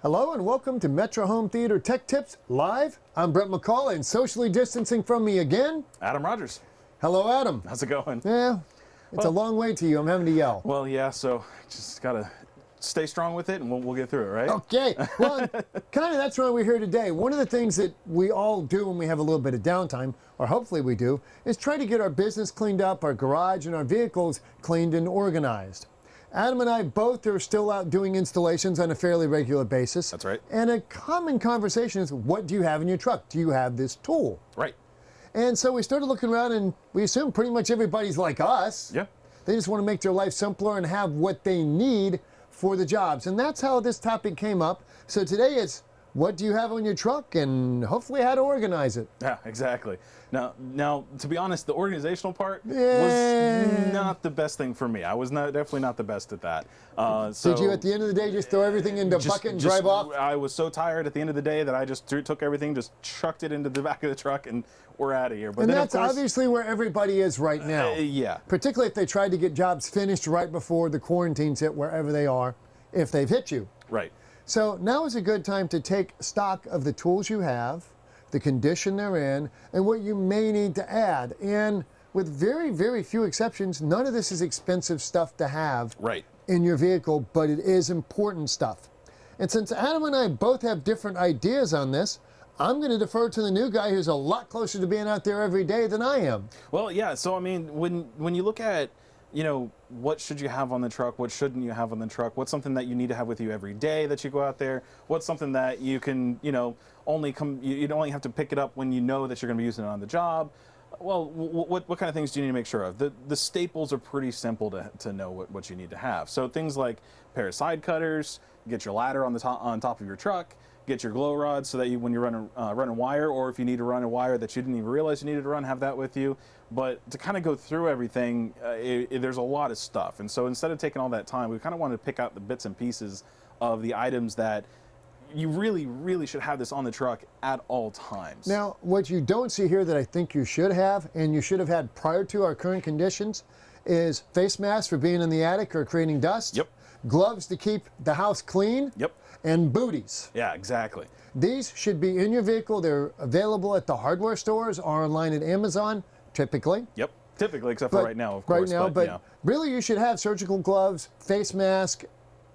Hello and welcome to Metro Home Theater Tech Tips Live. I'm Brett McCall, and socially distancing from me again, Adam Rogers. Hello, Adam. How's it going? Yeah, it's a long way to you. I'm having to yell. Well, yeah, so just gotta stay strong with it and we'll get through it, right? Okay, well, kind of that's why we're here today. One of the things that we all do when we have a little bit of downtime, or hopefully we do, is try to get our business cleaned up, our garage and our vehicles cleaned and organized. Adam and I both are still out doing installations on a fairly regular basis. That's right. And a common conversation is, what do you have in your truck? Do you have this tool? Right. And so we started looking around, and we assume pretty much everybody's like us. Yeah. They just want to make their life simpler and have what they need for the jobs. And that's how this topic came up. So today it's, what do you have on your truck, and hopefully how to organize it. Yeah, exactly. Now, to be honest, the organizational part Yeah. was not the best thing for me. I was definitely not the best at that. Did you, at the end of the day, just throw everything into a bucket and drive off? I was so tired at the end of the day that I just took everything, just chucked it into the back of the truck, and we're out of here. But And then, that's of course, obviously where everybody is right now. yeah. Particularly if they tried to get jobs finished right before the quarantines hit wherever they are, if they've hit you. Right. So now is a good time to take stock of the tools you have, the condition they're in, and what you may need to add. And with very, very few exceptions, none of this is expensive stuff to have Right. in your vehicle, but it is important stuff. And since Adam and I both have different ideas on this, I'm going to defer to the new guy who's a lot closer to being out there every day than I am. Well, yeah. So I mean, when you look at, you know, what should you have on the truck? What shouldn't you have on the truck? What's something that you need to have with you every day that you go out there? What's something that you can, you know, you only have to pick it up when you know that you're going to be using it on the job? Well, what kind of things do you need to make sure of? The staples are pretty simple to know what you need to have. So things like a pair of side cutters, get your ladder on top of your truck, get your glow rod so that when you're running wire, or if you need to run a wire that you didn't even realize you needed to run, have that with you. But to kind of go through everything, there's a lot of stuff. And so instead of taking all that time, we kind of wanted to pick out the bits and pieces of the items that you really, really should have this on the truck at all times. Now, what you don't see here that I think you should have, and you should have had prior to our current conditions, is face masks for being in the attic or creating dust. Yep. Gloves to keep the house clean. Yep. And booties. Yeah, exactly. These should be in your vehicle. They're available at the hardware stores or online at Amazon, typically. Yep. Typically, except for right now, of course. Right now, but yeah. really you should have surgical gloves, face mask,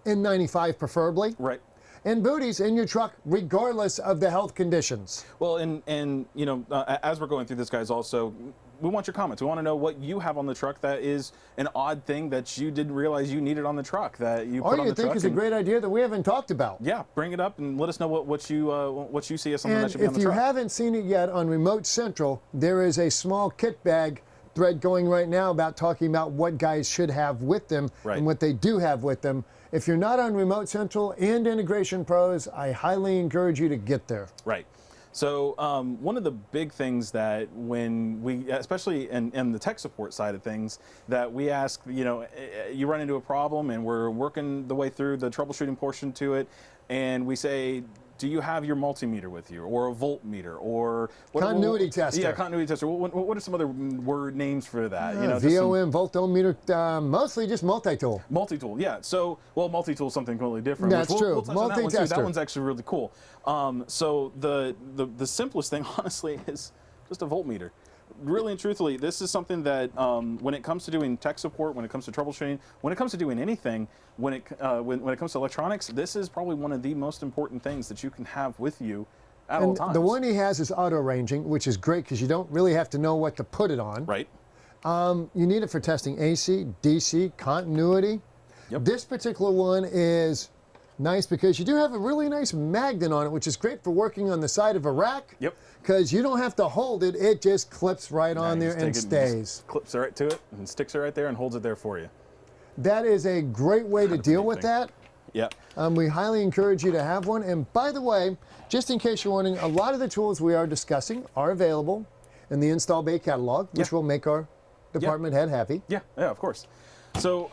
N95 preferably. Right. And booties in your truck, regardless of the health conditions. Well, and you know, as we're going through this, guys, also, we want your comments. We want to know what you have on the truck that is an odd thing that you didn't realize you needed on the truck that you put on the truck. Or you think is a great idea that we haven't talked about. Yeah, bring it up and let us know what you see as something that should be on And the if you truck. haven't seen it yet on Remote Central, there is a small kit bag thread going right now about talking about what guys should have with them and what they do have with them. If you're not on Remote Central and Integration Pros, I highly encourage you to get there. Right. So one of the big things that when we, especially in the tech support side of things, that we ask, you know, you run into a problem and we're working the way through the troubleshooting portion to it, and we say, do you have your multimeter with you, or a voltmeter, or continuity tester? Yeah, continuity tester. What are some other word names for that? You know, VOM, voltometer, mostly just multi-tool. Multi-tool, yeah. So, well, multi-tool is something completely different. That's true. We'll touch on that one too. Multi-tester. That one's actually really cool. So the simplest thing, honestly, is just a voltmeter. Really and truthfully, this is something that when it comes to doing tech support, when it comes to troubleshooting, when it comes to doing anything, when it comes to electronics, this is probably one of the most important things that you can have with you at all times. The one he has is auto ranging, which is great because you don't really have to know what to put it on. Right. You need it for testing AC, DC, continuity. Yep. This particular one is nice because you do have a really nice magnet on it, which is great for working on the side of a rack. Yep. Because you don't have to hold it, it just clips right on there and stays. Clips right to it and sticks it right there and holds it there for you. That is a great way to deal with that. Yeah. We highly encourage you to have one. And by the way, just in case you're wondering, a lot of the tools we are discussing are available in the Install Bay catalog, which will make our department head happy. Yeah, of course. So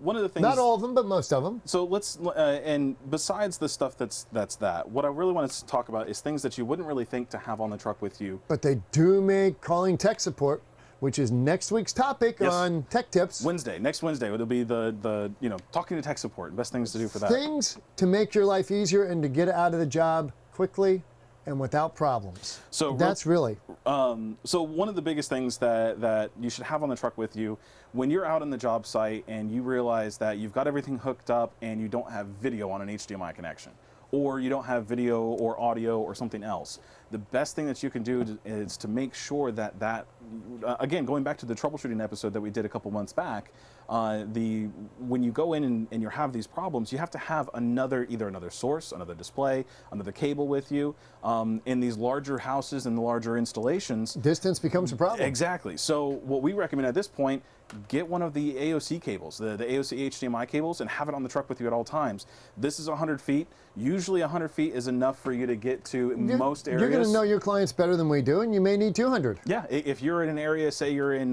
one of the things. Not all of them, but most of them. So let's, and besides the stuff that's that, what I really want to talk about is things that you wouldn't really think to have on the truck with you. But they do make calling tech support, which is next week's topic Yes. on Tech Tips. Next Wednesday, it'll be the talking to tech support. Best things to do for that. Things to make your life easier and to get out of the job quickly and without problems. So That's really. So one of the biggest things that you should have on the truck with you when you're out on the job site and you realize that you've got everything hooked up and you don't have video on an HDMI connection, or you don't have video or audio or something else, the best thing that you can do is to make sure that again, going back to the troubleshooting episode that we did a couple months back, when you go in and you have these problems, you have to have either another source, another display, another cable with you. In these larger houses and the larger installations, Distance becomes a problem. exactly. So what we recommend at this point, get one of the AOC cables, the AOC HDMI cables, and have it on the truck with you at all times. This is 100 feet. Usually 100 feet is enough for you to get to most areas. You're going to know your clients better than we do, and you may need 200. Yeah, if you're in an area, say you're in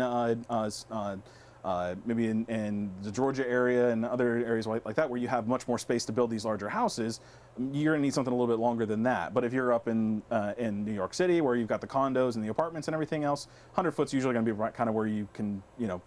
maybe in the Georgia area and other areas like that where you have much more space to build these larger houses, you're going to need something a little bit longer than that. But if you're up in New York City where you've got the condos and the apartments and everything else, 100 foot's usually going to be kind of where you can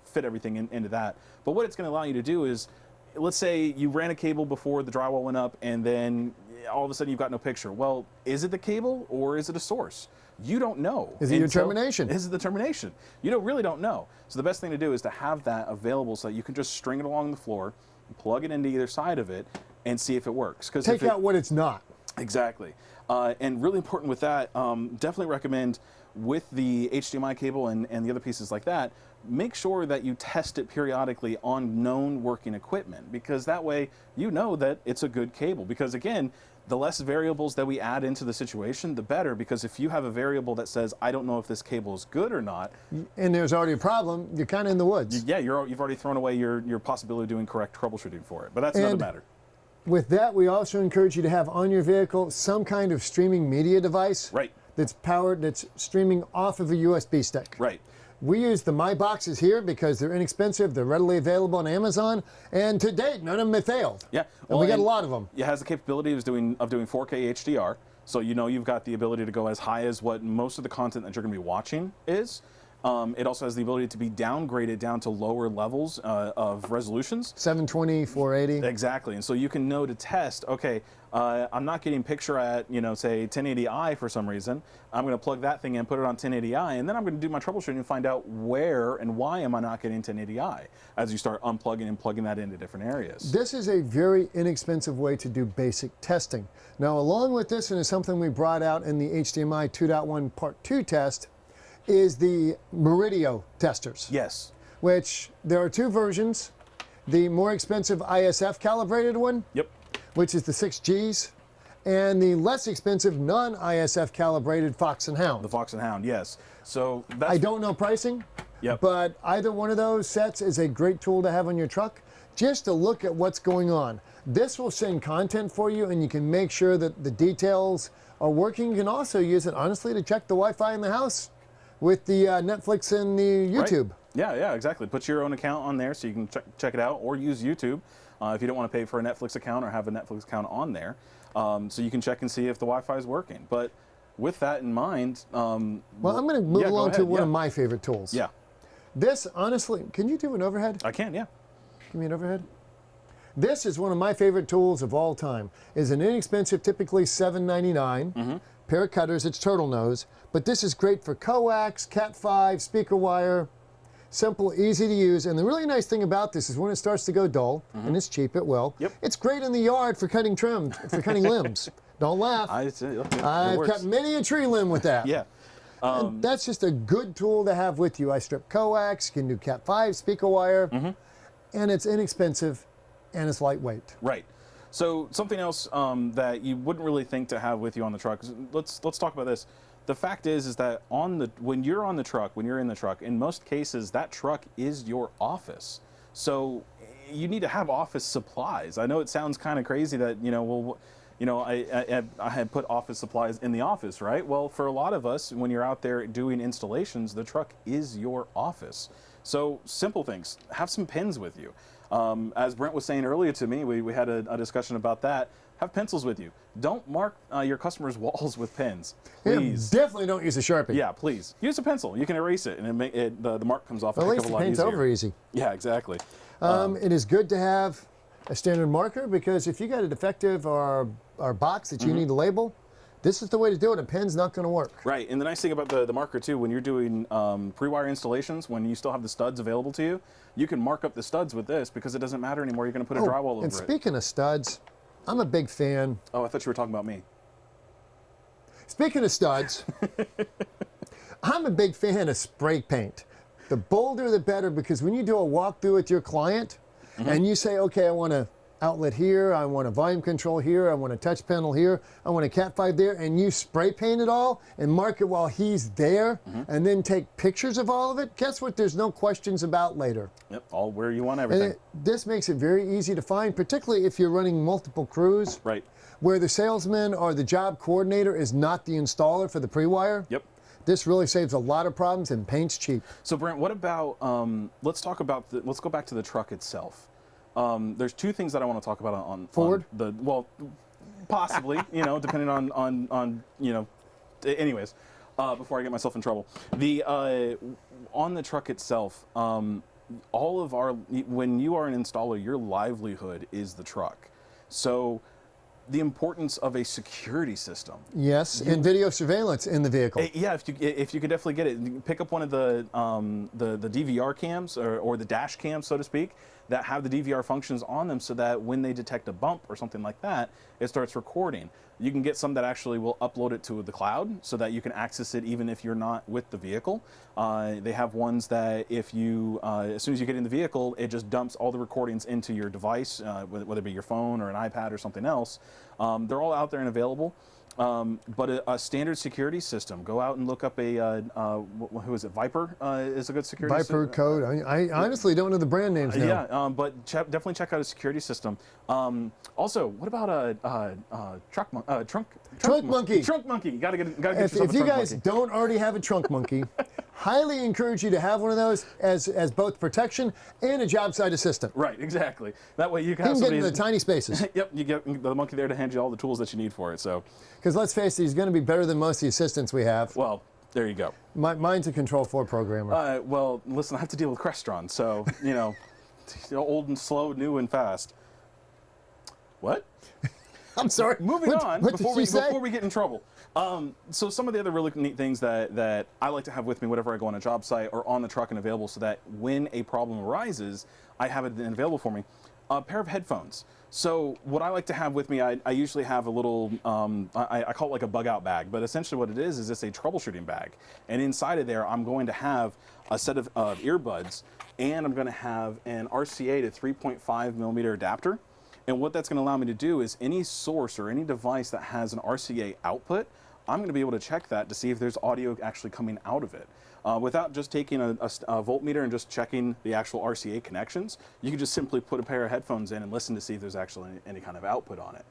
fit everything into that. But what it's going to allow you to do is, let's say you ran a cable before the drywall went up and then all of a sudden you've got no picture. Well, is it the cable or is it a source? You don't know. Is it your termination? Is it the termination? You really don't know. So the best thing to do is to have that available so that you can just string it along the floor, plug it into either side of it, and see if it works. Take out what it's not. Exactly. And really important with that, definitely recommend with the HDMI cable and the other pieces like that, make sure that you test it periodically on known working equipment, because that way you know that it's a good cable. Because again, the less variables that we add into the situation, the better, because if you have a variable that says, I don't know if this cable is good or not, and there's already a problem, you're kind of in the woods. you've already thrown away your possibility of doing correct troubleshooting for it. But that's another matter. With that, we also encourage you to have on your vehicle some kind of streaming media device. Right. That's streaming off of a USB stick. Right. We use the My Boxes here because they're inexpensive, they're readily available on Amazon, and to date, none of them have failed. Yeah. And we got a lot of them. It has the capability of doing 4K HDR, so you've got the ability to go as high as what most of the content that you're going to be watching is. It also has the ability to be downgraded down to lower levels of resolutions. 720, 480. Exactly, and so you can know to test, okay, I'm not getting picture at, say 1080i for some reason. I'm going to plug that thing in, put it on 1080i, and then I'm going to do my troubleshooting and find out where and why am I not getting 1080i as you start unplugging and plugging that into different areas. This is a very inexpensive way to do basic testing. Now, along with this, and it's something we brought out in the HDMI 2.1 Part 2 test, is the Meridio testers. Yes. Which there are two versions. The more expensive ISF calibrated one, Yep. which is the 6Gs, and the less expensive non-ISF calibrated Fox and Hound. The Fox and Hound, yes. So that's I don't know pricing, Yep. but either one of those sets is a great tool to have on your truck just to look at what's going on. This will send content for you, and you can make sure that the details are working. You can also use it, honestly, to check the Wi-Fi in the house with the Netflix and the YouTube. Right. Yeah, exactly. Put your own account on there so you can check it out, or use YouTube if you don't want to pay for a Netflix account or have a Netflix account on there. So you can check and see if the Wi-Fi is working. But with that in mind, Well, I'm going to move along to one of my favorite tools. Yeah, This, honestly, can you do an overhead? I can. Yeah. Give me an overhead. This is one of my favorite tools of all time. It's an inexpensive, typically $7.99 pair of cutters. It's turtle nose, but this is great for coax, Cat5, speaker wire. Simple, easy to use, and the really nice thing about this is when it starts to go dull, and it's cheap, it will. Yep. It's great in the yard for cutting trim, for cutting limbs. Don't laugh. I've cut many a tree limb with that. Yeah. And that's just a good tool to have with you. I strip coax, you can do Cat5, speaker wire, and it's inexpensive, and it's lightweight. Right. So something else that you wouldn't really think to have with you on the truck. Let's talk about this. The fact is that when you're in the truck, in most cases that truck is your office. So you need to have office supplies. I know it sounds kind of crazy that you know, I had put office supplies in the office, right? Well, for a lot of us, when you're out there doing installations, the truck is your office. So simple things, have some pens with you. As Brent was saying earlier to me, we had a discussion about that. Have pencils with you. Don't mark your customers' walls with pens, please. Yeah, definitely don't use a Sharpie. Yeah, please. Use a pencil. You can erase it, and the mark comes off At a heck least of a the lot paint's easier. over easy. Yeah, exactly. It is good to have a standard marker, because if you got a defective or box that you need to label, this is the way to do it. A pen's not going to work. Right, and the nice thing about the marker too, when you're doing pre-wire installations, when you still have the studs available to you, you can mark up the studs with this, because it doesn't matter anymore. You're going to put a drywall over and it. speaking of studs, I'm a big fan. Oh, I thought you were talking about me. Speaking of studs, I'm a big fan of spray paint. The bolder the better, because when you do a walkthrough with your client and you say, okay, I want an outlet here, I want a volume control here, I want a touch panel here, I want a Cat 5 there, and you spray paint it all and mark it while he's there, and then take pictures of all of it, guess what? There's no questions about later. Yep, all where you want And everything. this makes it very easy to find, particularly if you're running multiple crews, Right. where the salesman or the job coordinator is not the installer for the pre-wire. Yep. This really saves a lot of problems, and paint's cheap. So Brent, what about let's talk about let's go back to the truck itself. There's two things that I want to talk about on Ford? Well, possibly, you know, depending on you know, anyways, before I get myself in trouble. The on the truck itself, all of our, when you are an installer, your livelihood is the truck. So the importance of a security system. Yes, and video surveillance in the vehicle. Yeah, if you could definitely get it, pick up one of the DVR cams or the dash cams, so to speak, that have the DVR functions on them, so that when they detect a bump or something like that, it starts recording. You can get some that actually will upload it to the cloud, so that you can access it even if you're not with the vehicle. They have ones that if you, as soon as you get in the vehicle, it just dumps all the recordings into your device, whether it be your phone or an iPad or something else. They're all out there and available. But a standard security system. Go out and look up who is it? Viper is a good security Viper system. code. I honestly don't know the brand names now. Yeah, but definitely check out a security system. Also, what about a trunk monkey. Trunk monkey. You gotta get If yourself a you trunk guys monkey. don't already have a trunk monkey, highly encourage you to have one of those as both protection and a job site assistant. Right, exactly. That way you can He have can get somebody. into the tiny spaces. Yep, you get the monkey there to hand you all the tools that you need for it. So, Because let's face it, he's going to be better than most of the assistants we have. well, there you go. Mine's a Control 4 programmer. Well, listen, I have to deal with Crestron, so you know, old and slow, new and fast. What? I'm sorry. Moving on, What before did she say? before we get in trouble. So some of the other really neat things that I like to have with me whenever I go on a job site or on the truck and available, so that when a problem arises, I have it available for me. A pair of headphones. So what I like to have with me, I usually have a little, I call it like a bug out bag, but essentially what it is it's a troubleshooting bag. And inside of there, I'm going to have a set of earbuds, and I'm going to have an RCA to 3.5 millimeter adapter. And what that's going to allow me to do is any source or any device that has an RCA output, I'm going to be able to check that to see if there's audio actually coming out of it. Without just taking a voltmeter and just checking the actual RCA connections, you can just simply put a pair of headphones in and listen to see if there's actually any kind of output on it.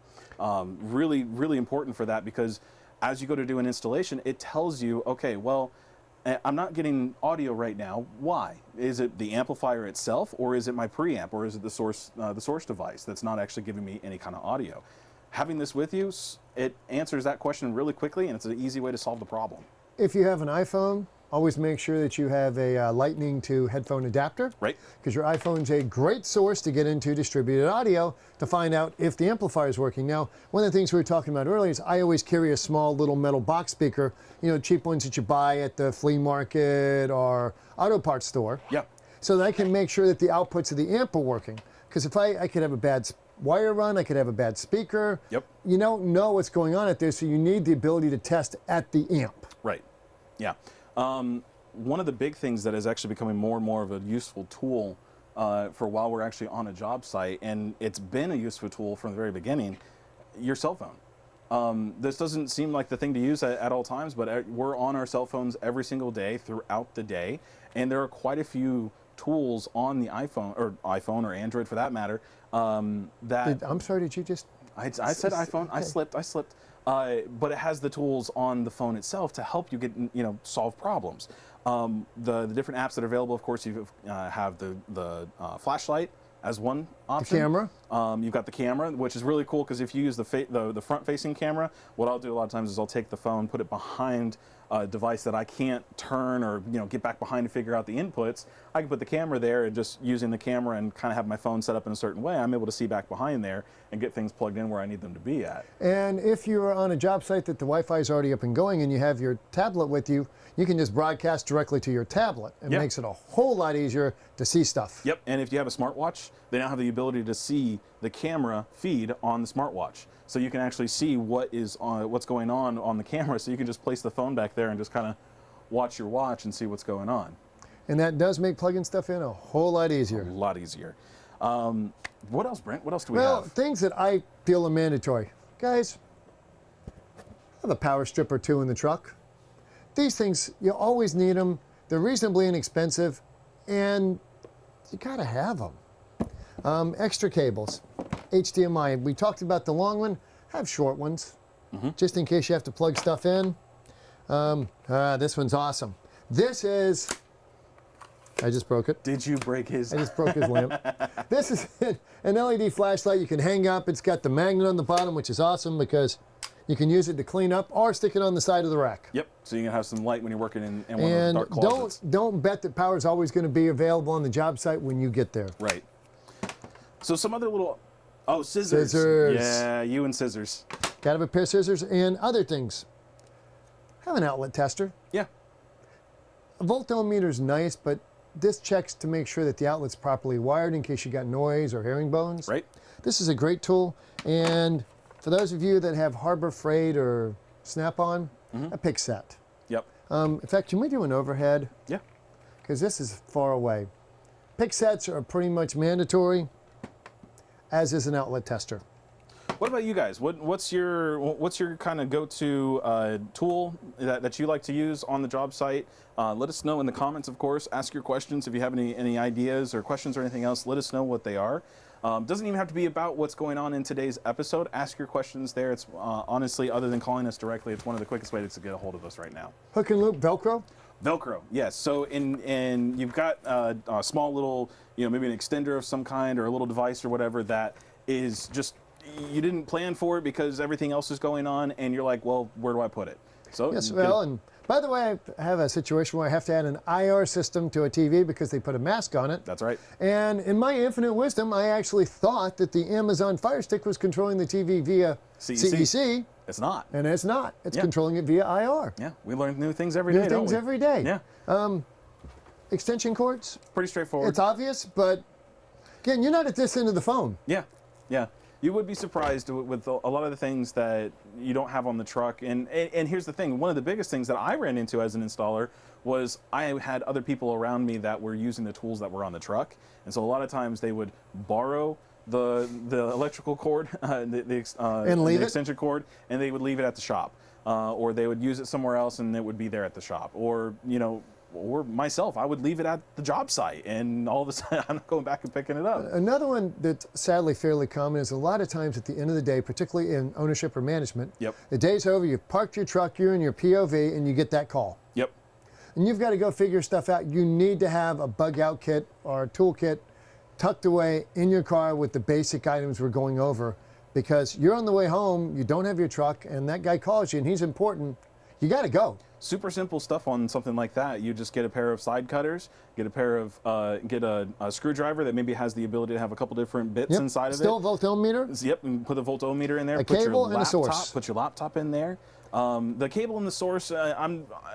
Really, really important for that, because as you go to do an installation, it tells you, okay, well, I'm not getting audio right now. Why? Is it the amplifier itself, or is it my preamp, or is it the source device that's not actually giving me any kind of audio? Having this with you, it answers that question really quickly, and it's an easy way to solve the problem. If you have an iPhone, always make sure that you have a Lightning to headphone adapter. Right. Because your iPhone's a great source to get into distributed audio to find out if the amplifier is working. Now, one of the things we were talking about earlier is I always carry a small little metal box speaker, you know, cheap ones that you buy at the flea market or auto parts store. Yeah. So that I can make sure that the outputs of the amp are working. Because if I could have a bad wire run, I could have a bad speaker. Yep. You don't know what's going on out there, so you need the ability to test at the amp. Right. Yeah. One of the big things that is actually becoming more and more of a useful tool for while we're actually on a job site, and it's been a useful tool from the very beginning, your cell phone. This doesn't seem like the thing to use at all times, but we're on our cell phones every single day throughout the day, and there are quite a few tools on the iPhone or Android for that matter. I'm sorry, did you just? I said iPhone. I slipped. But it has the tools on the phone itself to help you get, solve problems. The different apps that are available, of course, you have the flashlight as one option. The camera. You've got the camera, which is really cool because if you use the front-facing camera, what I'll do a lot of times is I'll take the phone, put it behind a device that I can't turn or get back behind to figure out the inputs. I can put the camera there and just using the camera and kind of have my phone set up in a certain way, I'm able to see back behind there and get things plugged in where I need them to be at. And if you're on a job site that the Wi-Fi is already up and going and you have your tablet with you, you can just broadcast directly to your tablet. It makes it a whole lot easier to see stuff. Yep, and if you have a smartwatch, they now have the ability to see the camera feed on the smartwatch. So you can actually see what's going on the camera, so you can just place the phone back there and just kind of watch your watch and see what's going on. And that does make plugging stuff in a whole lot easier. A lot easier. What else, Brent? What else do we Well, have? things that I feel are mandatory. Guys, have a power strip or two in the truck. These things, you always need them. They're reasonably inexpensive, and you gotta have them. Extra cables, HDMI. We talked about the long one. Have short ones, just in case you have to plug stuff in. This one's awesome. This is, I just broke it. Did you break his? I just broke his lamp. This is an LED flashlight you can hang up. It's got the magnet on the bottom, which is awesome because you can use it to clean up or stick it on the side of the rack. Yep. So you can have some light when you're working in one of those dark closets. Don't bet that power is always going to be available on the job site when you get there. Right. So some other little, scissors. Scissors. Yeah, you and scissors. Got to have a pair of scissors and other things. Have an outlet tester. Yeah. A voltometer is nice, but this checks to make sure that the outlet's properly wired in case you got noise or herringbones. Right. This is a great tool, and for those of you that have Harbor Freight or Snap-on, a pick set. Yep. In fact, can we do an overhead? Yeah. Because this is far away. Pick sets are pretty much mandatory, as is an outlet tester. What about you guys? What's your kind of go-to tool that you like to use on the job site? Let us know in the comments, of course. Ask your questions if you have any ideas or questions or anything else. Let us know what they are. Doesn't even have to be about what's going on in today's episode. Ask your questions there. It's honestly, other than calling us directly, it's one of the quickest ways to get a hold of us right now. Hook and loop Velcro? Velcro, yes. So you've got a small little, maybe an extender of some kind or a little device or whatever that is just, you didn't plan for it because everything else is going on, and you're like, well, where do I put it? So yes, well, and by the way, I have a situation where I have to add an IR system to a TV because they put a mask on it. That's right. And in my infinite wisdom, I actually thought that the Amazon Fire Stick was controlling the TV via CEC. It's not. And it's not. It's controlling it via IR. Yeah, we learn new things every day, don't we? Every day. Yeah. Extension cords? Pretty straightforward. It's obvious, but again, you're not at this end of the phone. Yeah, yeah. You would be surprised with a lot of the things that you don't have on the truck. And here's the thing. One of the biggest things that I ran into as an installer was I had other people around me that were using the tools that were on the truck. And so a lot of times they would borrow the electrical cord, the extension cord, and they would leave it at the shop. Or they would use it somewhere else and it would be there at the shop. Or, or myself, I would leave it at the job site, and all of a sudden I'm not going back and picking it up. Another one that's sadly fairly common is a lot of times at the end of the day, particularly in ownership or management, the day's over, you've parked your truck, you're in your POV, and you get that call. Yep. And you've got to go figure stuff out. You need to have a bug out kit or a tool kit tucked away in your car with the basic items we're going over, because you're on the way home, you don't have your truck, and that guy calls you and he's important, you got to go. Super simple stuff on something like that. You just get a pair of side cutters, get a pair of get a screwdriver that maybe has the ability to have a couple different bits inside of it. Still a voltometer? Yep, and put a voltometer in there. A cable and a source. Put your laptop in there. The cable and the source,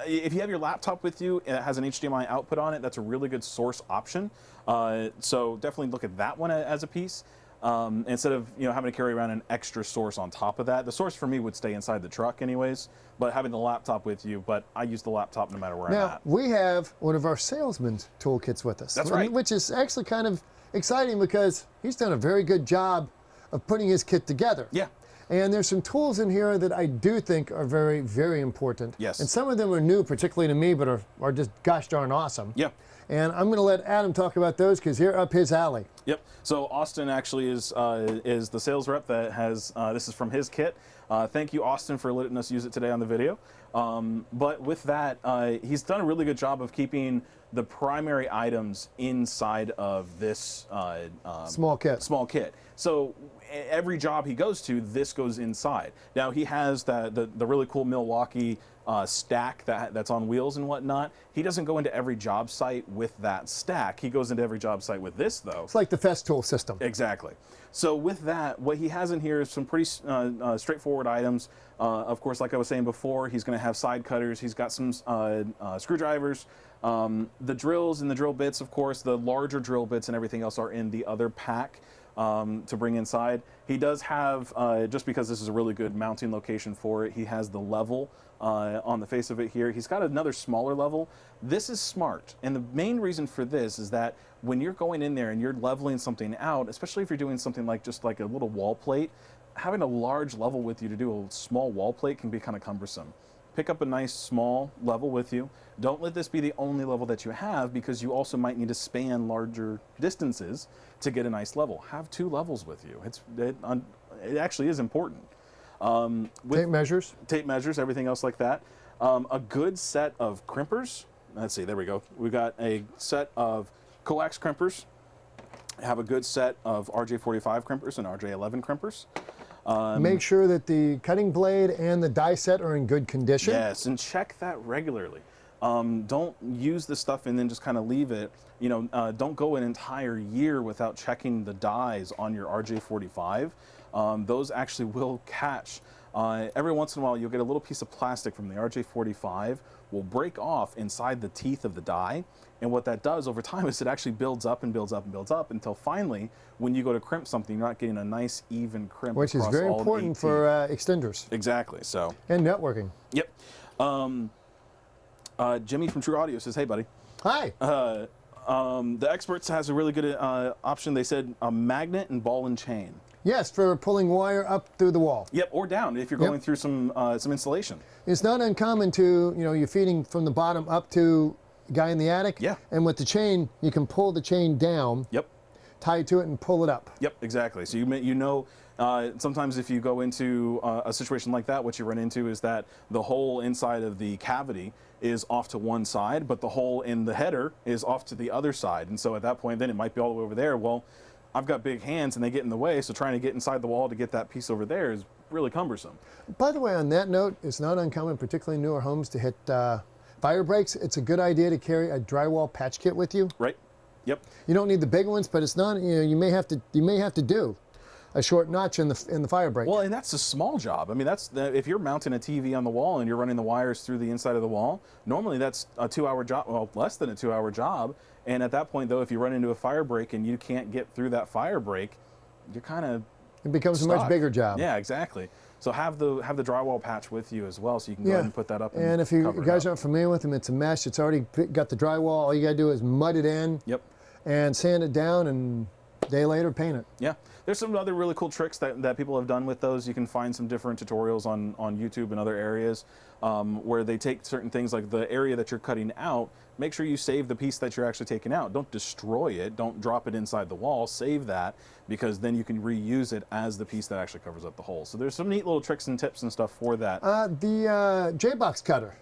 if you have your laptop with you and it has an HDMI output on it, that's a really good source option. So definitely look at that one as a piece. Instead of having to carry around an extra source on top of that. The source for me would stay inside the truck anyways, but having the laptop with you, but I use the laptop no matter where I'm at. Now, we have one of our salesman's toolkits with us. That's right. Which is actually kind of exciting because he's done a very good job of putting his kit together. Yeah. And there's some tools in here that I do think are very, very important. Yes. And some of them are new, particularly to me, but are just gosh darn awesome. Yeah. And I'm going to let Adam talk about those because they're up his alley. Yep. So Austin actually is the sales rep that has, this is from his kit. Thank you, Austin, for letting us use it today on the video. But with that, he's done a really good job of keeping the primary items inside of this Small kit. So every job he goes to, this goes inside. Now he has the really cool Milwaukee stack that's on wheels and whatnot. He doesn't go into every job site with that stack. He goes into every job site with this, though. It's like the Festool system. Exactly. So with that, what he has in here is some pretty straightforward items. Of course, like I was saying before, he's going to have side cutters. He's got some screwdrivers. The drills and the drill bits, of course, the larger drill bits and everything else are in the other pack to bring inside. He does have, just because this is a really good mounting location for it, he has the level on the face of it here. He's got another smaller level. This is smart. And the main reason for this is that when you're going in there and you're leveling something out, especially if you're doing something like just like a little wall plate, having a large level with you to do a small wall plate can be kind of cumbersome. Pick up a nice small level with you. Don't let this be the only level that you have, because you also might need to span larger distances to get a nice level. Have 2 levels with you. It actually is important. Tape measures. Tape measures, everything else like that. A good set of crimpers. Let's see, there we go. We got a set of coax crimpers. Have a good set of RJ45 crimpers and RJ11 crimpers. Make sure that the cutting blade and the die set are in good condition. Yes, and check that regularly. Don't use this stuff and then just kind of leave it. You know, don't go an entire year without checking the dies on your RJ45. Those actually will catch. Every once in a while, you'll get a little piece of plastic from the RJ45 will break off inside the teeth of the die. And what that does over time is it actually builds up and builds up and builds up until finally, when you go to crimp something, you're not getting a nice even crimp. Which is very important for extenders. Exactly. So. And networking. Yep. Jimmy from True Audio says, "Hey, buddy." Hi. The Experts has a really good option. They said a magnet and ball and chain. Yes, for pulling wire up through the wall. Yep, or down if you're going through some insulation. It's not uncommon to, you're feeding from the bottom up to the guy in the attic. Yeah. And with the chain, you can pull the chain down. Yep. Tie it to it and pull it up. Yep, exactly. So sometimes if you go into a situation like that, what you run into is that the hole inside of the cavity is off to one side, but the hole in the header is off to the other side. And so at that point, then it might be all the way over there. Well, I've got big hands and they get in the way, so trying to get inside the wall to get that piece over there is really cumbersome. By the way, on that note, it's not uncommon, particularly in newer homes, to hit fire breaks. It's a good idea to carry a drywall patch kit with you. Right. Yep. You don't need the big ones, but it's not. You may have to do a short notch in the fire break. Well, and that's a small job. I mean, if you're mounting a TV on the wall and you're running the wires through the inside of the wall, normally that's a 2-hour job. Well, less than a 2-hour job. And at that point, though, if you run into a fire break and you can't get through that fire break, you're kind of it becomes stuck. A much bigger job. Yeah, exactly. So have the drywall patch with you as well, so you can go ahead and put that up. And if you guys aren't familiar with them, it's a mesh. It's already got the drywall. All you got to do is mud it in. Yep. And sand it down, and a day later paint it. Yeah. There's some other really cool tricks that people have done with those. You can find some different tutorials on YouTube and other areas where they take certain things like the area that you're cutting out. Make sure you save the piece that you're actually taking out. Don't destroy it. Don't drop it inside the wall. Save that, because then you can reuse it as the piece that actually covers up the hole. So there's some neat little tricks and tips and stuff for that. The J-Box cutter.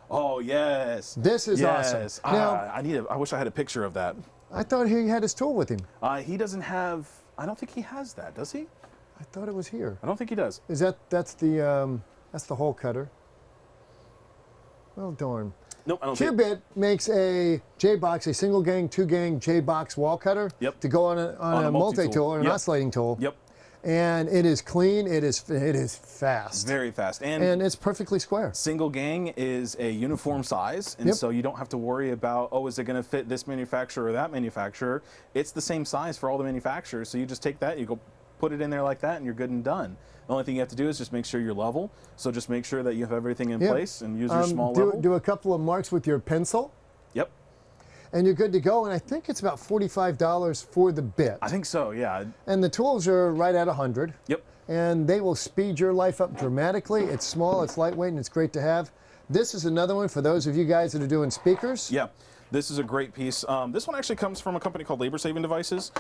Oh, yes. This is awesome. Now, I wish I had a picture of that. I thought he had his tool with him. He doesn't have, I don't think he has that, does he? I thought it was here. I don't think he does. Is that's the hole cutter? Well, darn. Nope, I don't Cubit makes a J-Box, a single gang, 2-gang J-Box wall cutter. Yep. To go on a multi-tool or an oscillating tool. Yep. And it is clean. It is fast. Very fast. And it's perfectly square. Single gang is a uniform size, and so you don't have to worry about, is it going to fit this manufacturer or that manufacturer? It's the same size for all the manufacturers, so you just take that, you go put it in there like that, and you're good and done. The only thing you have to do is just make sure you're level. So just make sure that you have everything in place and use your small level. Do a couple of marks with your pencil. Yep. And you're good to go. And I think it's about $45 for the bit. I think so, yeah. And the tools are right at $100. Yep. and they will speed your life up dramatically. It's small, it's lightweight, and it's great to have. This is another one for those of you guys that are doing speakers. Yeah. This is a great piece. This one actually comes from a company called Labor Saving Devices.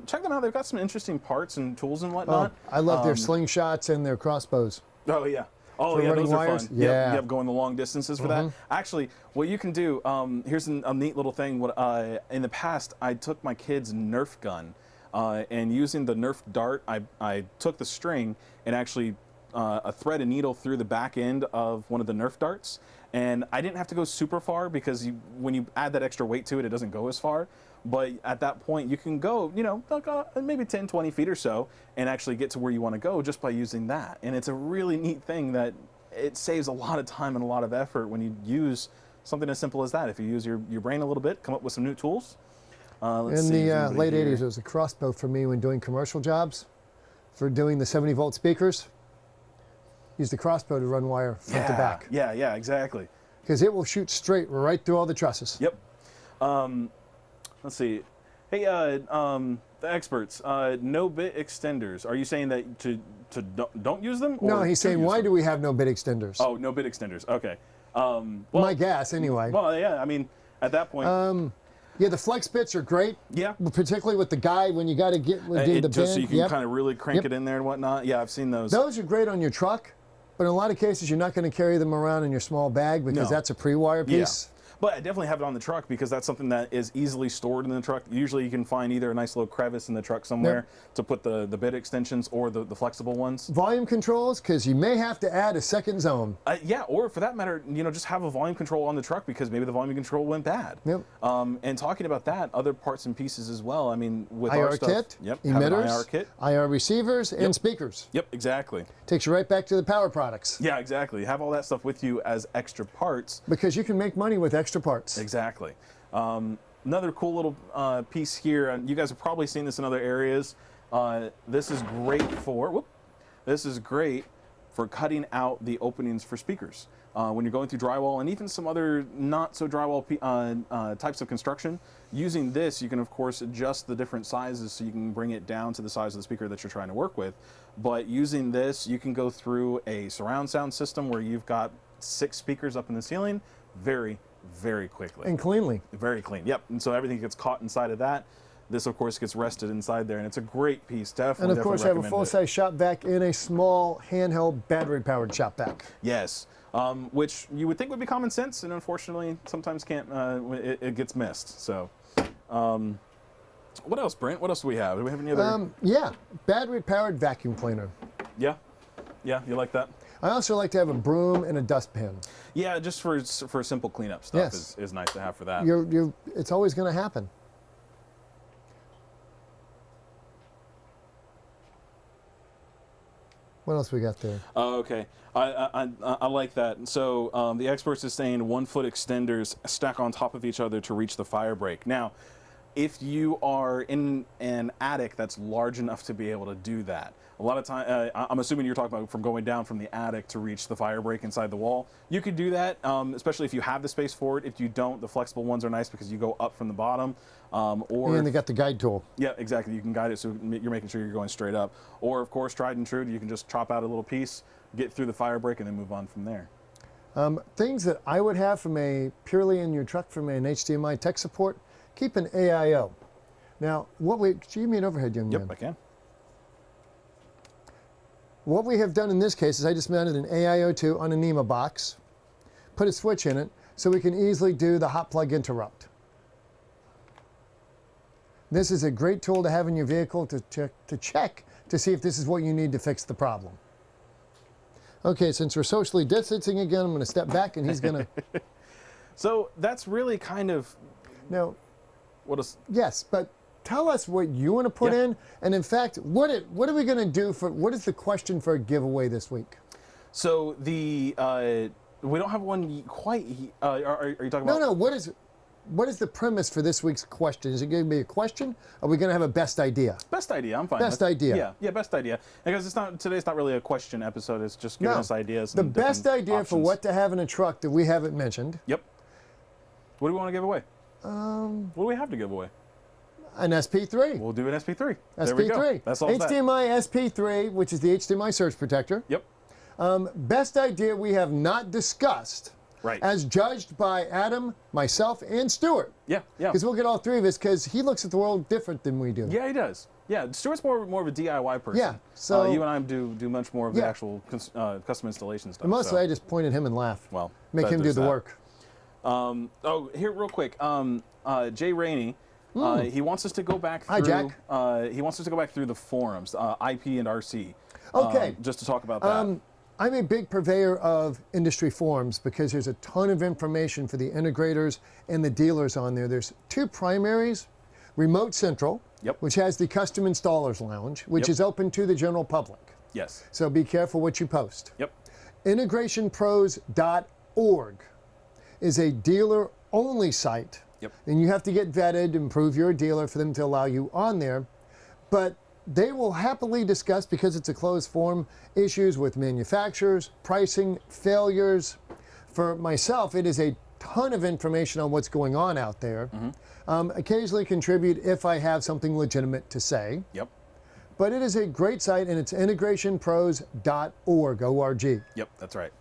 Check them out. They've got some interesting parts and tools and whatnot. I love their slingshots and their crossbows. Oh, yeah. Oh, For yeah, running those are wires? fun. Yeah. Yep, going the long distances for that. Actually, what you can do, here's a neat little thing. In the past, I took my kid's Nerf gun, and using the Nerf dart, I took the string and actually a thread and needle through the back end of one of the Nerf darts. And I didn't have to go super far because when you add that extra weight to it, it doesn't go as far. But at that point, you can go, like maybe 10, 20 feet or so and actually get to where you want to go just by using that. And it's a really neat thing that it saves a lot of time and a lot of effort when you use something as simple as that. If you use your brain a little bit, come up with some new tools. In the late 80s, it was a crossbow for me when doing commercial jobs. For doing the 70-volt speakers, use the crossbow to run wire front to back. Yeah, exactly. Because it will shoot straight right through all the trusses. Yep. Let's see. Hey, the experts, no bit extenders. Are you saying that don't use them? No, or he's to saying, use why them? do we have no bit extenders? Oh, no bit extenders. Okay. My guess, anyway. Well, yeah. I mean, at that point. Yeah, the flex bits are great. Yeah. Particularly with the guide when you got to do the just bend. so you can kind of really crank it in there and whatnot. Yeah, I've seen those. Those are great on your truck, but in a lot of cases, you're not going to carry them around in your small bag because No. that's a pre-wire piece. Yeah. But I definitely have it on the truck because that's something that is easily stored in the truck. Usually you can find either a nice little crevice in the truck somewhere to put the bit extensions or the flexible ones. Volume controls, because you may have to add a second zone. Yeah, or for that matter, just have a volume control on the truck because maybe the volume control went bad. Yep. And talking about that, other parts and pieces as well. I mean, with IR our stuff, kit, yep, have an emitters, IR kit. IR receivers, and speakers. Yep, exactly. Takes you right back to the power products. Yeah, exactly. Have all that stuff with you as extra parts. Because you can make money with extra parts. Exactly. Another cool little piece here, and you guys have probably seen this in other areas. This is great for cutting out the openings for speakers. When you're going through drywall and even some other not so drywall types of construction, using this you can of course adjust the different sizes so you can bring it down to the size of the speaker that you're trying to work with. But using this, you can go through a surround sound system where you've got 6 speakers up in the ceiling very, very quickly. And cleanly. Very clean, yep. And so everything gets caught inside of that. This, of course, gets rested inside there, and it's a great piece. Definitely, And of course, you have a recommend it. full-size shop vac in a small handheld battery-powered shop vac. Yes, which you would think would be common sense, and unfortunately, sometimes can't. It gets missed. So, what else, Brent? What else do we have? Do we have any other? Yeah, battery-powered vacuum cleaner. Yeah, you like that? I also like to have a broom and a dustpan. Yeah, just for simple cleanup stuff Yes. is nice to have for that. It's always going to happen. What else we got there? Oh, okay. I like that. So the experts is saying 1-foot extenders stack on top of each other to reach the fire break. Now, if you are in an attic that's large enough to be able to do that, a lot of time, I'm assuming you're talking about from going down from the attic to reach the fire break inside the wall. You could do that, especially if you have the space for it. If you don't, the flexible ones are nice because you go up from the bottom. And they got the guide tool. Yeah, exactly. You can guide it so you're making sure you're going straight up. Or, of course, tried and true, you can just chop out a little piece, get through the fire break, and then move on from there. Things that I would have from purely in your truck from an HDMI tech support, keep an AIO. Now, give me an overhead, young man. Yep, I can. What we have done in this case is I just mounted an AIO2 on a NEMA box, put a switch in it, so we can easily do the hot plug interrupt. This is a great tool to have in your vehicle to check to see if this is what you need to fix the problem. Okay, since we're socially distancing again, I'm going to step back and he's going to... So that's really kind of... Now, what is... Yes, but tell us what you want to put in, and in fact, what are we going to do what is the question for a giveaway this week? So we don't have one quite... are you talking about... No, what is the premise for this week's question? Is it going to be a question? Or are we going to have a best idea? Best idea, I'm fine. Best idea. Yeah, best idea. Because today's not really a question episode, it's just giving us ideas. The and best different idea for options. what to have in a truck that we haven't mentioned. Yep. What do we want to give away? What do we have to give away? An SP3. We'll do an SP3. There we go. SP3. That's all that. HDMI SP3, which is the HDMI surge protector. Yep. Best idea we have not discussed, Right. as judged by Adam, myself, and Stuart. Yeah. Yeah. Because we'll get all three of us, because he looks at the world different than we do. Yeah, he does. Yeah, Stuart's more of a DIY person. Yeah, so- you and I do much more of the Yeah. actual custom installation stuff. And mostly so. I just point at him and laugh. Well, make him do there's the that. work. Here, real quick. Jay Rainey, he wants us to go back through. Hi, Jack. He wants us to go back through the forums, IP and RC. Okay. Just to talk about that. I'm a big purveyor of industry forums because there's a ton of information for the integrators and the dealers on there. There's two primaries, Remote Central, Yep. which has the Custom Installers Lounge, which Yep. is open to the general public. Yes. So be careful what you post. Yep. IntegrationPros.org is a dealer-only site. Yep. And you have to get vetted and prove you're a dealer for them to allow you on there. But they will happily discuss, because it's a closed forum, issues with manufacturers, pricing, failures. For myself, it is a ton of information on what's going on out there. Occasionally contribute if I have something legitimate to say. Yep. But it is a great site, and it's integrationpros.org, O-R-G. Yep. That's right.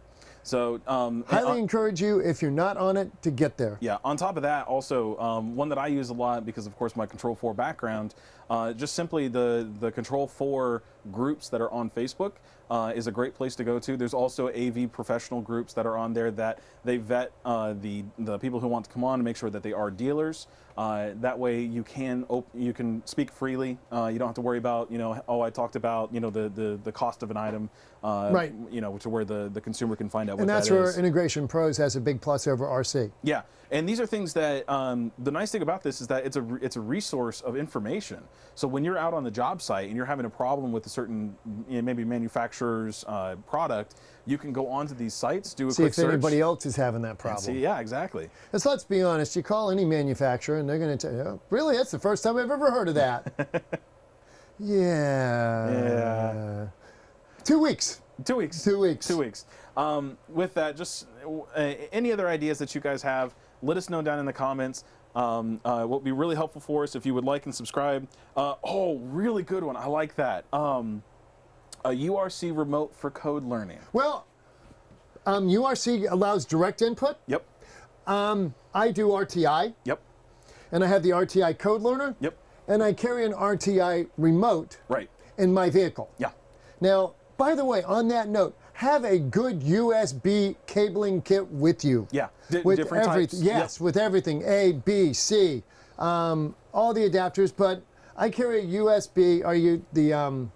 So Highly encourage you, if you're not on it, to get there. yeah, on top of that, also, one that I use a lot because, of course, my Control 4 background, just simply the Control 4 groups that are on Facebook is a great place to go to. There's also AV professional groups that are on there that they vet the people who want to come on and make sure that they are dealers. That way you can speak freely. You don't have to worry about, I talked about, the cost of an item, Right. To where the consumer can find out what And that's that where is. Integration Pros has a big plus over RC. Yeah, and these are things that the nice thing about this is that it's a resource of information. So when you're out on the job site and you're having a problem with a certain maybe manufacturer's product, you can go onto these sites, do a See quick if search. anybody else is having that and problem. see, yeah, exactly. Let's be honest. You call any manufacturer, and they're going to tell you, "Oh, really, that's the first time I've ever heard of that." Yeah. 2 weeks. 2 weeks. 2 weeks. 2 weeks. With that, just any other ideas that you guys have, let us know down in the comments. What would be really helpful for us if you would like and subscribe. Really good one. I like that. A URC remote for code learning. Well, URC allows direct input. Yep. I do RTI, Yep. and I have the RTI Code Learner, Yep. and I carry an RTI remote Right. in my vehicle. Yeah. Now, by the way, on that note, have a good USB cabling kit with you. Yeah. With Different everything. types. Yes, with everything. A, B, C, all the adapters. But I carry a USB, the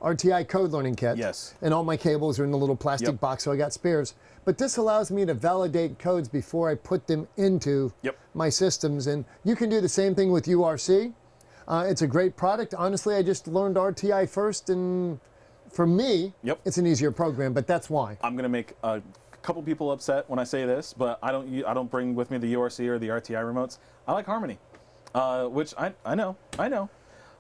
RTI Code Learning Kit. Yes. And all my cables are in the little plastic Yep. box, so I got spares. But this allows me to validate codes before I put them into Yep. my systems. And you can do the same thing with URC. It's a great product. Honestly, I just learned RTI first, and for me, Yep. it's an easier program, but that's why. I'm gonna make a couple people upset when I say this, but I don't bring with me the URC or the RTI remotes. I like Harmony, which I know,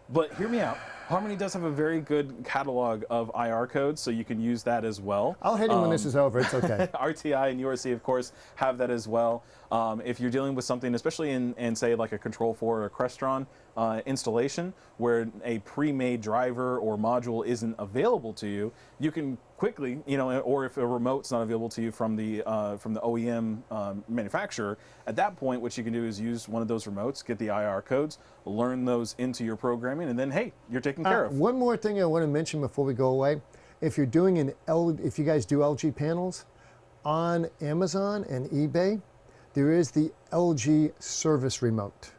but hear me out. Harmony does have a very good catalog of IR codes, so you can use that as well. I'll hit him when this is over. It's okay. RTI and URC, of course, have that as well. If you're dealing with something, especially in say like a Control 4 or a Crestron installation, where a pre-made driver or module isn't available to you, you can quickly, or if a remote's not available to you from the OEM manufacturer, at that point, what you can do is use one of those remotes, get the IR codes, learn those into your programming, and then hey, you're taken care of. One more thing I want to mention before we go away. If you're doing if you guys do LG panels, on Amazon and eBay, there is the LG service remote.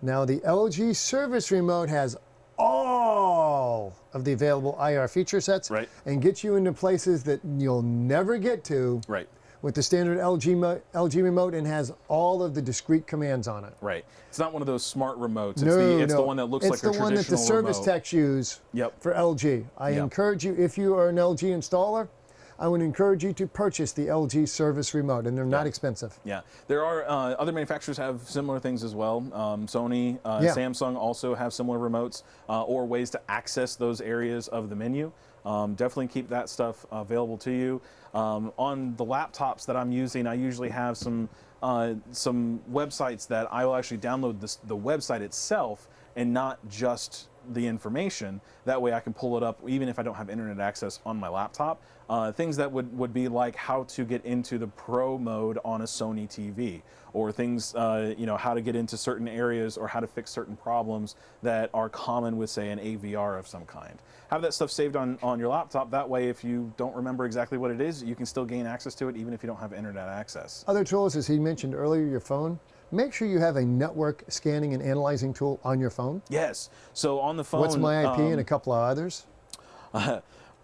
Now the LG service remote has all of the available IR feature sets, Right. and gets you into places that you'll never get to Right. with the standard LG remote, and has all of the discrete commands on it. Right. It's not one of those smart remotes. It's No, the one that looks like a traditional It's the one that the service remote. techs use Yep. for LG. I Yep. encourage you, if you are an LG installer, I would encourage you to purchase the LG Service Remote, and they're not expensive. Yeah, there are other manufacturers have similar things as well. Sony, Samsung also have similar remotes or ways to access those areas of the menu. Definitely keep that stuff available to you. On the laptops that I'm using, I usually have some websites that I will actually download the website itself and not just the information. That way I can pull it up even if I don't have internet access on my laptop. Things that would be like how to get into the pro mode on a Sony TV, or things, how to get into certain areas or how to fix certain problems that are common with, say, an AVR of some kind. Have that stuff saved on your laptop. That way, if you don't remember exactly what it is, you can still gain access to it even if you don't have internet access. Other tools, as he mentioned earlier, your phone. Make sure you have a network scanning and analyzing tool on your phone. Yes. So on the phone. What's My IP and a couple of others?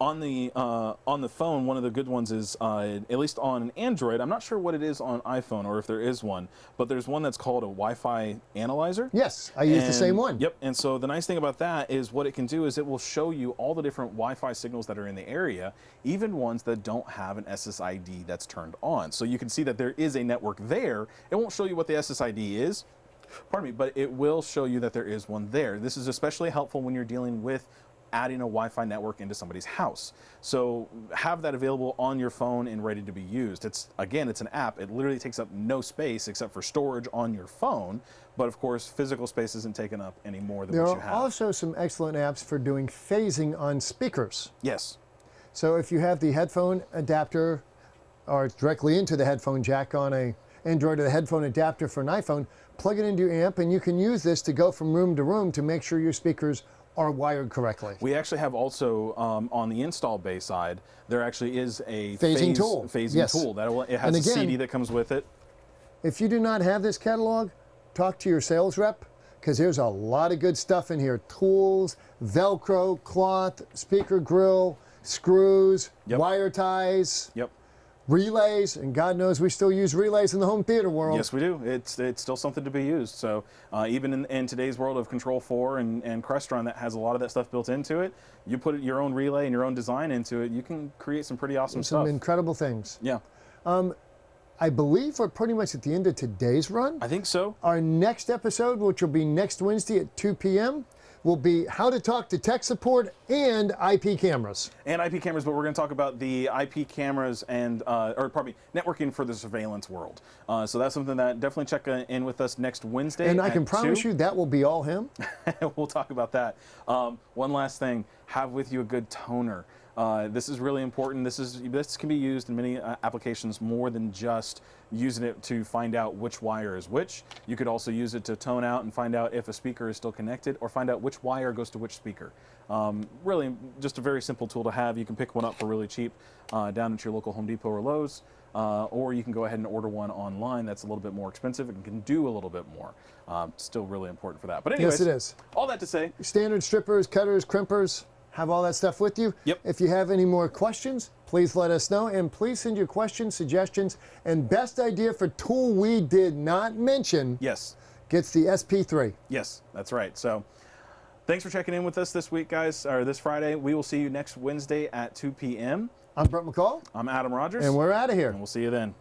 On the phone, one of the good ones is, at least on an Android, I'm not sure what it is on iPhone or if there is one, but there's one that's called a Wi-Fi analyzer. Yes, I use the same one. Yep, and so the nice thing about that is what it can do is it will show you all the different Wi-Fi signals that are in the area, even ones that don't have an SSID that's turned on. So you can see that there is a network there. It won't show you what the SSID is, pardon me, but it will show you that there is one there. This is especially helpful when you're dealing with adding a Wi-Fi network into somebody's house. So have that available on your phone and ready to be used. It's an app. It literally takes up no space except for storage on your phone. But of course, physical space isn't taken up any more than what you have. There are also some excellent apps for doing phasing on speakers. Yes. So if you have the headphone adapter or directly into the headphone jack on a Android or the headphone adapter for an iPhone, plug it into your amp and you can use this to go from room to room to make sure your speakers are wired correctly. We actually have also on the install bay side, there actually is a phasing tool. It has a CD that comes with it. If you do not have this catalog, talk to your sales rep, because there's a lot of good stuff in here. Tools, Velcro, cloth, speaker grill, screws, wire ties. Yep. Relays, and God knows we still use relays in the home theater world. Yes, we do. It's still something to be used. So even in today's world of Control4 and Crestron that has a lot of that stuff built into it, you put your own relay and your own design into it, you can create some pretty awesome stuff. Some incredible things. Yeah. I believe we're pretty much at the end of today's run. I think so. Our next episode, which will be next Wednesday at 2 p.m., will be how to talk to tech support and IP cameras. And IP cameras, but we're going to talk about the IP cameras and, networking for the surveillance world. So that's something that definitely check in with us next Wednesday. And I can promise you that will be all him. We'll talk about that. One last thing, have with you a good toner. This is really important. This can be used in many applications more than just using it to find out which wire is which. You could also use it to tone out and find out if a speaker is still connected or find out which wire goes to which speaker. Really just a very simple tool to have. You can pick one up for really cheap down at your local Home Depot or Lowe's, or you can go ahead and order one online that's a little bit more expensive and can do a little bit more. Still really important for that. But anyways, yes, it is. All that to say, standard strippers, cutters, crimpers, have all that stuff with you. Yep. If you have any more questions, please let us know, and please send your questions, suggestions, and best idea for tool we did not mention. Yes. Gets the SP3. Yes, that's right. So thanks for checking in with us this week, guys, or this Friday. We will see you next Wednesday at 2 p.m. I'm Brett McCall. I'm Adam Rogers. And we're out of here. And we'll see you then.